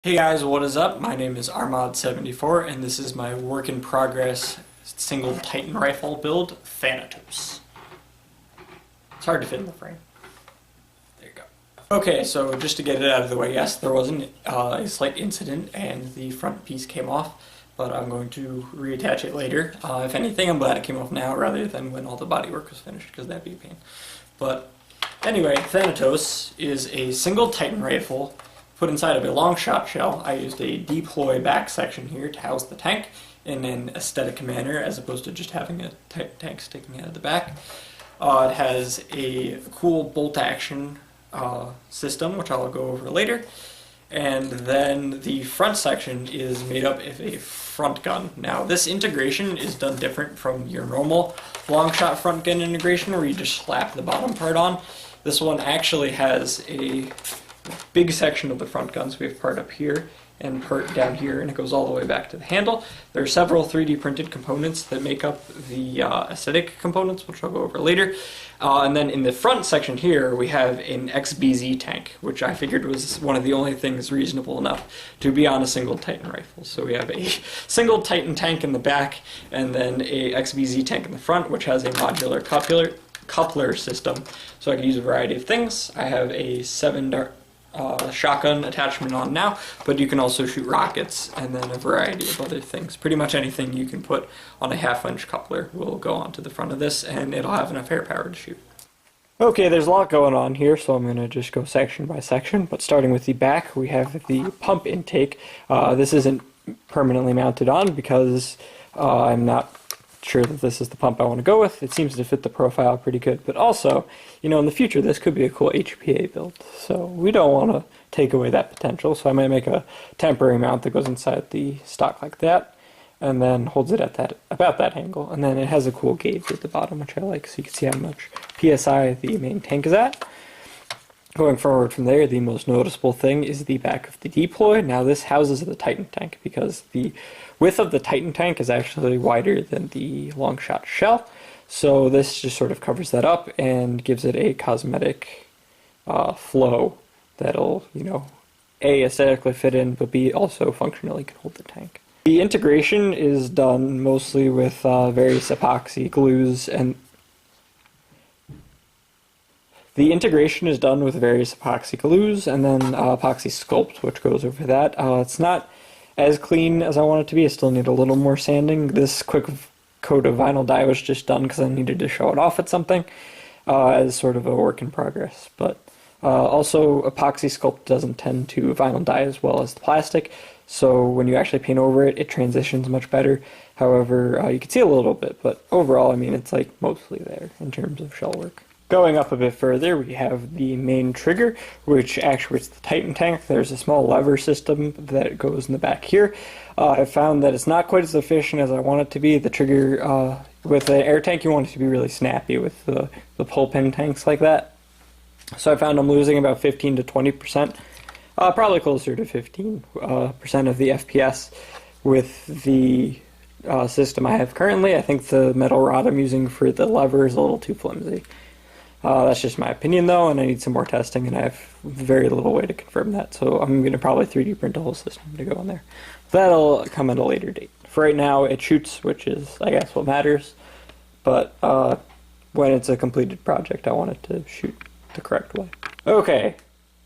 Hey guys, what is up? My name is Rmods74 and this is my work in progress single Titan rifle build, Thanatos. It's hard to fit in the frame. There you go. Okay, so just to get it out of the way, yes, there was a slight incident and the front piece came off, but I'm going to reattach it later. If anything, I'm glad it came off now rather than when all the bodywork was finished, because that'd be a pain. But anyway, Thanatos is a single Titan rifle put inside of a long shot shell. I used a deploy back section here to house the tank in an aesthetic manner as opposed to just having a tank sticking out of the back. It has a cool bolt action system, which I'll go over later. And then the front section is made up of a front gun. Now this integration is done different from your normal long shot front gun integration where you just slap the bottom part on. This one actually has a big section of the front guns. We have part up here and part down here, and it goes all the way back to the handle. There are several 3D printed components that make up the aesthetic components, which I'll go over later. And then in the front section here, we have an XBZ tank, which I figured was one of the only things reasonable enough to be on a single Titan rifle. So we have a single Titan tank in the back, and then a XBZ tank in the front, which has a modular coupler system, so I can use a variety of things. I have a 7-dart shotgun attachment on now, but you can also shoot rockets and then a variety of other things. Pretty much anything you can put on a 1/2-inch coupler will go onto the front of this, and it'll have enough air power to shoot. Okay, there's a lot going on here, so I'm going to just go section by section, but starting with the back, we have the pump intake. This isn't permanently mounted on because I'm not sure that this is the pump I want to go with. It seems to fit the profile pretty good, but also, you know, in the future this could be a cool HPA build, so we don't want to take away that potential, so I might make a temporary mount that goes inside the stock like that, and then holds it at about that angle, and then it has a cool gauge at the bottom, which I like, so you can see how much PSI the main tank is at. Going forward from there, the most noticeable thing is the back of the deploy. Now this houses the Titan tank because the width of the Titan tank is actually wider than the long shot shell. So this just sort of covers that up and gives it a cosmetic flow that'll, you know, A, aesthetically fit in, but B, also functionally can hold the tank. The integration is done mostly with various epoxy glues, and the integration is done with various epoxy glues and then epoxy sculpt, which goes over that. It's not as clean as I want it to be. I still need a little more sanding. This quick coat of vinyl dye was just done because I needed to show it off at something as sort of a work in progress. But also, epoxy sculpt doesn't tend to vinyl dye as well as the plastic, so when you actually paint over it, it transitions much better. However, you can see a little bit, but overall, I mean, it's like mostly there in terms of shell work. Going up a bit further, we have the main trigger, which actuates the Titan tank. There's a small lever system that goes in the back here. I found that it's not quite as efficient as I want it to be. The trigger, with the air tank, you want it to be really snappy with the pull pin tanks like that. So I found I'm losing about 15 to 20%, probably closer to 15% of the FPS with the system I have currently. I think the metal rod I'm using for the lever is a little too flimsy. That's just my opinion though, and I need some more testing, and I have very little way to confirm that, so I'm going to probably 3D print a whole system to go in there. That'll come at a later date. For right now, it shoots, which is, I guess, what matters, but when it's a completed project, I want it to shoot the correct way. Okay,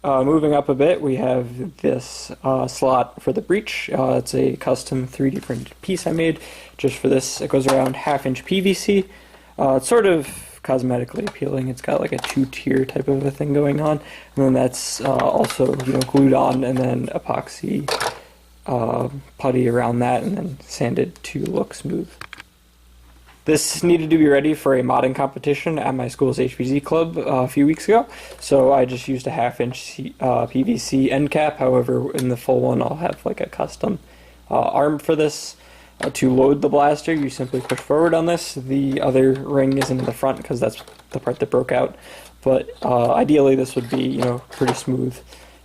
moving up a bit, we have this slot for the breech. It's a custom 3D printed piece I made just for this. It goes around 1/2-inch PVC. It's sort of cosmetically appealing. It's got like a 2-tier type of a thing going on, and then that's also, you know, glued on, and then epoxy putty around that, and then sanded to look smooth. This needed to be ready for a modding competition at my school's HPZ club a few weeks ago, so I just used a 1/2-inch PVC end cap. However, in the full one, I'll have like a custom arm for this. To load the blaster, you simply push forward on this. The other ring isn't in the front because that's the part that broke out, but ideally this would be, you know, pretty smooth.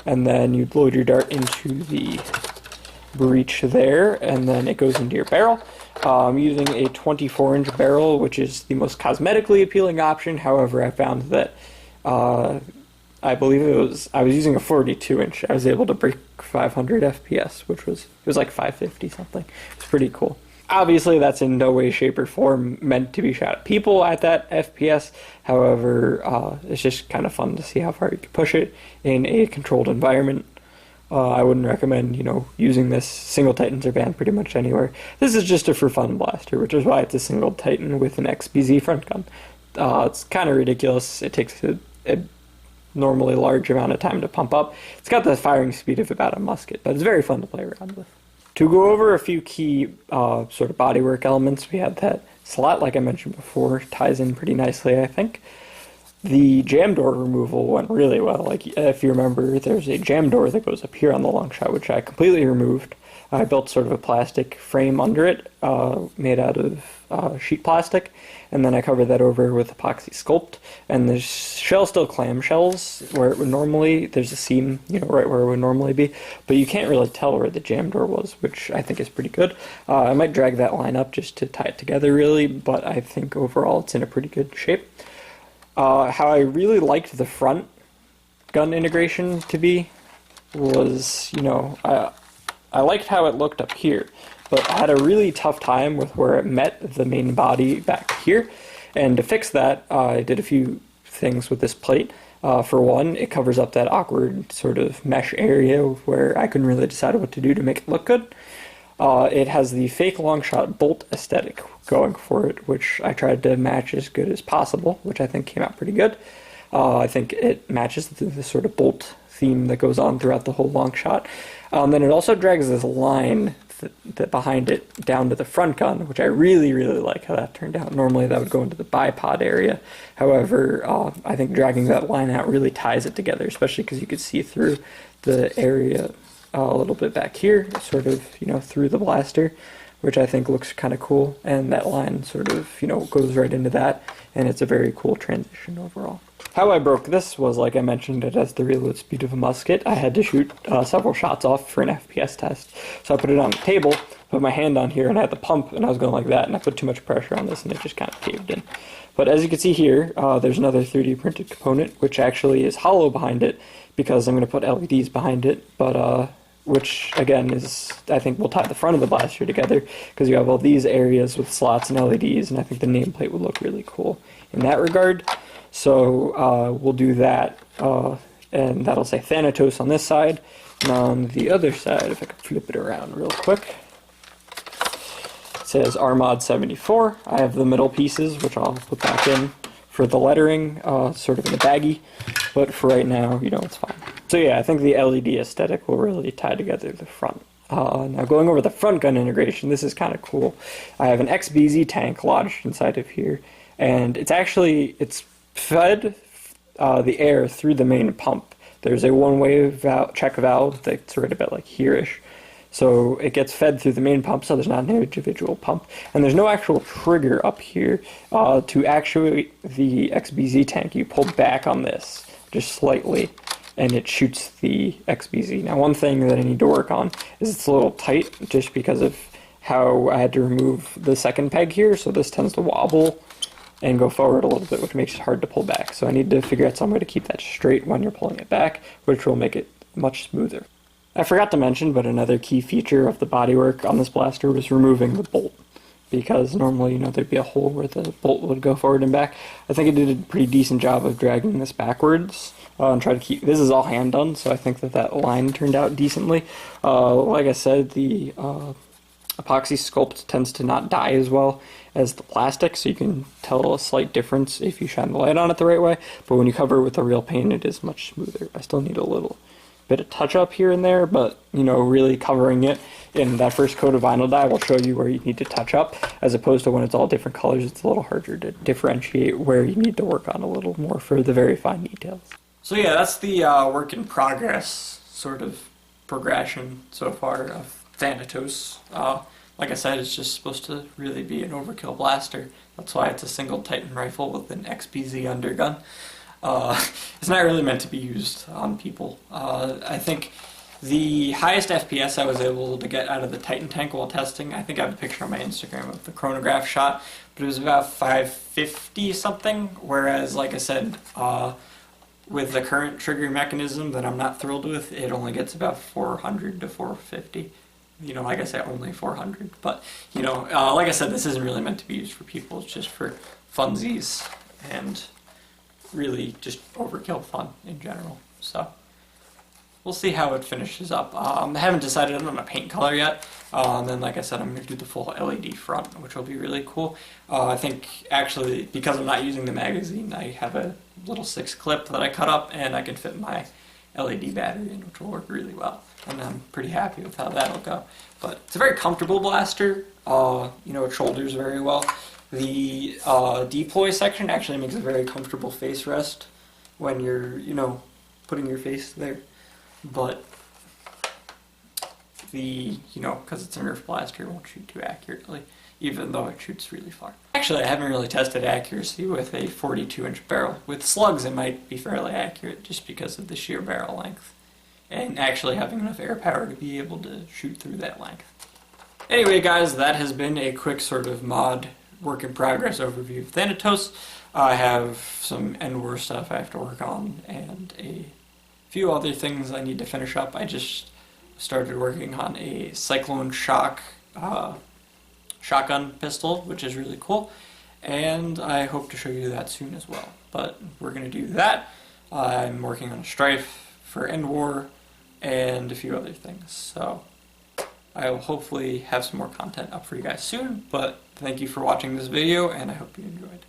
And then you'd load your dart into the breech there, and then it goes into your barrel. I'm using a 24-inch barrel, which is the most cosmetically appealing option. However, I found that I believe I was using a 42-inch. I was able to break 500 FPS, which it was like 550 something. It's pretty cool. Obviously, that's in no way, shape, or form meant to be shot at people at that FPS. However, it's just kind of fun to see how far you can push it in a controlled environment. I wouldn't recommend, using this. Single Titans are banned pretty much anywhere. This is just a for fun blaster, which is why it's a single Titan with an XBZ front gun. It's kind of ridiculous. It takes a normally large amount of time to pump up. It's got the firing speed of about a musket, but it's very fun to play around with. To go over a few key sort of bodywork elements, we had that slot, like I mentioned before, ties in pretty nicely, I think. The jam door removal went really well. Like, if you remember, there's a jam door that goes up here on the long shot, which I completely removed. I built sort of a plastic frame under it, made out of sheet plastic, and then I covered that over with epoxy sculpt. And the shell's still clamshells where it would normally, there's a seam, right where it would normally be, but you can't really tell where the jam door was, which I think is pretty good. I might drag that line up just to tie it together really, but I think overall it's in a pretty good shape. How I really liked the front gun integration to be was, I liked how it looked up here, but I had a really tough time with where it met the main body back here. And to fix that, I did a few things with this plate. For one, it covers up that awkward sort of mesh area where I couldn't really decide what to do to make it look good. It has the fake long shot bolt aesthetic going for it, which I tried to match as good as possible, which I think came out pretty good. I think it matches the sort of bolt theme that goes on throughout the whole long shot. Then it also drags this line that behind it down to the front gun, which I really, really like how that turned out. Normally that would go into the bipod area. However, I think dragging that line out really ties it together, especially because you could see through the area a little bit back here, sort of, through the blaster, which I think looks kind of cool. And that line sort of, goes right into that, and it's a very cool transition overall. How I broke this was, like I mentioned, it has the reload speed of a musket. I had to shoot several shots off for an FPS test. So I put it on the table, put my hand on here, and I had the pump, and I was going like that, and I put too much pressure on this, and it just kind of caved in. But as you can see here, there's another 3D printed component, which actually is hollow behind it, because I'm going to put LEDs behind it, but which, again, is, I think, will tie the front of the blaster together, because you have all these areas with slots and LEDs, and I think the nameplate would look really cool in that regard. So we'll do that, and that'll say Thanatos on this side, and on the other side, if I could flip it around real quick, it says Rmods 74. I have the middle pieces, which I'll put back in for the lettering, sort of in a baggie, but for right now, it's fine. So yeah, I think the LED aesthetic will really tie together the front. Now going over the front gun integration, this is kind of cool. I have an XBZ tank lodged inside of here, and it's fed the air through the main pump. There's a one-way check valve that's right about like here-ish. So it gets fed through the main pump, so there's not an individual pump. And there's no actual trigger up here to actuate the XBZ tank. You pull back on this just slightly, and it shoots the XBZ. Now, one thing that I need to work on is it's a little tight, just because of how I had to remove the second peg here, so this tends to wobble and go forward a little bit, which makes it hard to pull back. So I need to figure out some way to keep that straight when you're pulling it back, which will make it much smoother. I forgot to mention, but another key feature of the bodywork on this blaster was removing the bolt, because normally, there'd be a hole where the bolt would go forward and back. I think it did a pretty decent job of dragging this backwards, and try to keep, this is all hand done, so I think that line turned out decently. Like I said, the epoxy sculpt tends to not dye as well as the plastic, so you can tell a slight difference if you shine the light on it the right way, but when you cover it with the real paint, it is much smoother. I still need a little bit of touch up here and there, but really covering it in that first coat of vinyl dye will show you where you need to touch up, as opposed to when it's all different colors, it's a little harder to differentiate where you need to work on a little more for the very fine details. So yeah, that's the work in progress sort of progression so far of Thanatos. Like I said, it's just supposed to really be an overkill blaster. That's why it's a single Titan rifle with an XBZ undergun. It's not really meant to be used on people. I think the highest FPS I was able to get out of the Titan tank while testing, I think I have a picture on my Instagram of the chronograph shot, but it was about 550 something, whereas, like I said, with the current triggering mechanism that I'm not thrilled with, it only gets about 400 to 450. You know, like I said, only 400. But, you know, like I said, this isn't really meant to be used for people. It's just for funsies and really just overkill fun in general. So we'll see how it finishes up. I haven't decided on a paint color yet. And then, like I said, I'm going to do the full LED front, which will be really cool. I think, actually, because I'm not using the magazine, I have a little 6 clip that I cut up, and I can fit my LED battery in, which will work really well. And I'm pretty happy with how that'll go. But it's a very comfortable blaster. You know, it shoulders very well. The deploy section actually makes a very comfortable face rest when you're, you know, putting your face there. But you know, because it's a Nerf blaster, it won't shoot too accurately, even though it shoots really far. Actually, I haven't really tested accuracy with a 42-inch barrel. With slugs, it might be fairly accurate just because of the sheer barrel length, and actually having enough air power to be able to shoot through that length. Anyway, guys, that has been a quick sort of mod work-in-progress overview of Thanatos. I have some end war stuff I have to work on, and a few other things I need to finish up. I just started working on a Cyclone Shock shotgun pistol, which is really cool, and I hope to show you that soon as well. But we're going to do that. I'm working on a Strife for End War and a few other things, so I will hopefully have some more content up for you guys soon. But thank you for watching this video, and I hope you enjoyed.